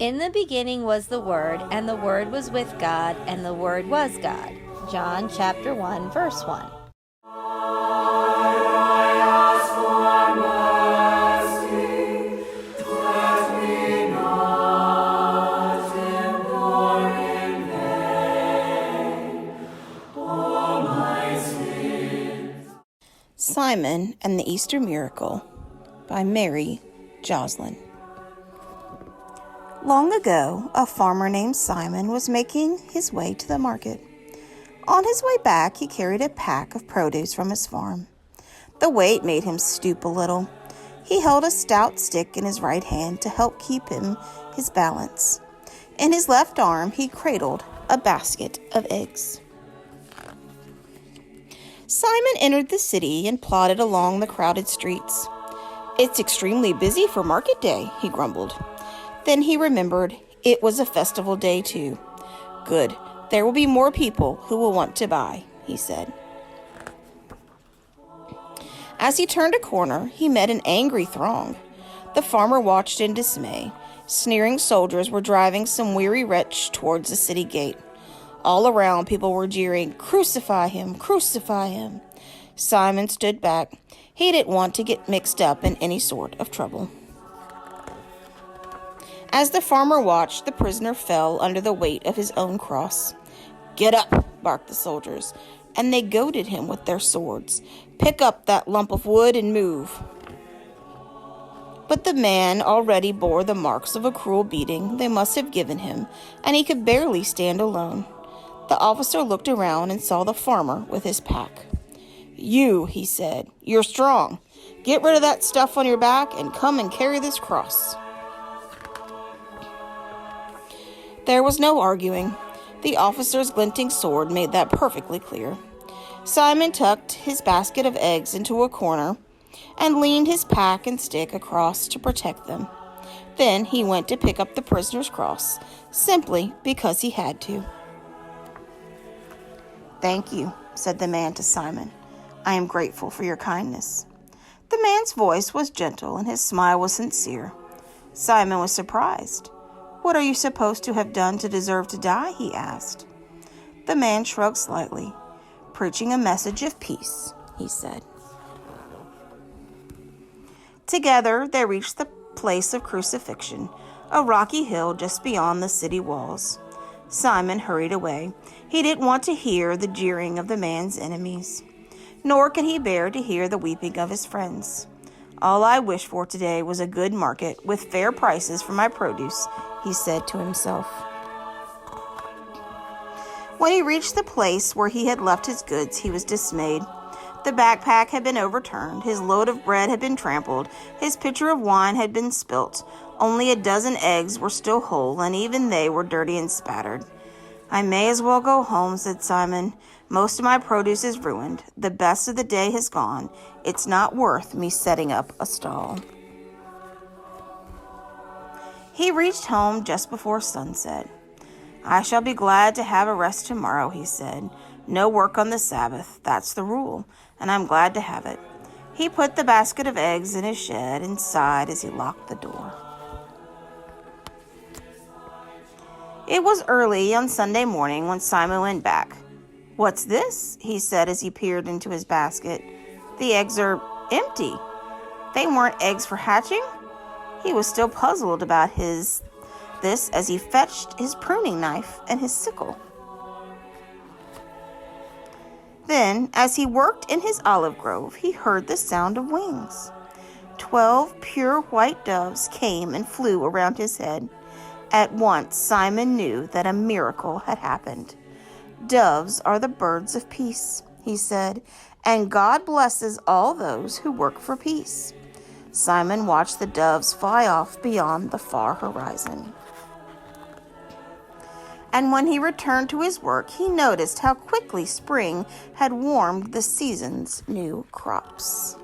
In the beginning was the Word, and the Word was with God, and the Word was God. John chapter 1, verse 1. Simon and the Easter Miracle by Mary Joslin. Long ago, a farmer named Simon was making his way to the market. On his way back, he carried a pack of produce from his farm. The weight made him stoop a little. He held a stout stick in his right hand to help keep him his balance. In his left arm, he cradled a basket of eggs. Simon entered the city and plodded along the crowded streets. "It's extremely busy for market day," he grumbled. Then he remembered it was a festival day too. "Good, there will be more people who will want to buy," he said. As he turned a corner, he met an angry throng. The farmer watched in dismay. Sneering soldiers were driving some weary wretch towards the city gate. All around, people were jeering, "Crucify him! Crucify him!" Simon stood back. He didn't want to get mixed up in any sort of trouble. As the farmer watched, the prisoner fell under the weight of his own cross. "Get up!" barked the soldiers, and they goaded him with their swords. "Pick up that lump of wood and move." But the man already bore the marks of a cruel beating they must have given him, and he could barely stand alone. The officer looked around and saw the farmer with his pack. "You," he said, "you're strong. Get rid of that stuff on your back and come and carry this cross." There was no arguing. The officer's glinting sword made that perfectly clear. Simon tucked his basket of eggs into a corner and leaned his pack and stick across to protect them. Then he went to pick up the prisoner's cross, simply because he had to. "Thank you," said the man to Simon. "I am grateful for your kindness." The man's voice was gentle and his smile was sincere. Simon was surprised. "What are you supposed to have done to deserve to die?" he asked. The man shrugged slightly. "Preaching a message of peace," he said. Together, they reached the place of crucifixion, a rocky hill just beyond the city walls. Simon hurried away. He didn't want to hear the jeering of the man's enemies, nor could he bear to hear the weeping of his friends. "All I wish for today was a good market with fair prices for my produce," he said to himself. When he reached the place where he had left his goods, he was dismayed. The backpack had been overturned, his load of bread had been trampled, his pitcher of wine had been spilt. Only a dozen eggs were still whole, and even they were dirty and spattered. "I may as well go home," said Simon. "Most of my produce is ruined. The best of the day has gone. It's not worth me setting up a stall." He reached home just before sunset. "I shall be glad to have a rest tomorrow," he said. "No work on the Sabbath. That's the rule, and I'm glad to have it." He put the basket of eggs in his shed and sighed as he locked the door. It was early on Sunday morning when Simon went back. "What's this?" he said as he peered into his basket. "The eggs are empty. They weren't eggs for hatching?" He was still puzzled about this as he fetched his pruning knife and his sickle. Then, as he worked in his olive grove, he heard the sound of wings. 12 pure white doves came and flew around his head. At once, Simon knew that a miracle had happened. "Doves are the birds of peace," he said, "and God blesses all those who work for peace." Simon watched the doves fly off beyond the far horizon. And when he returned to his work, he noticed how quickly spring had warmed the season's new crops.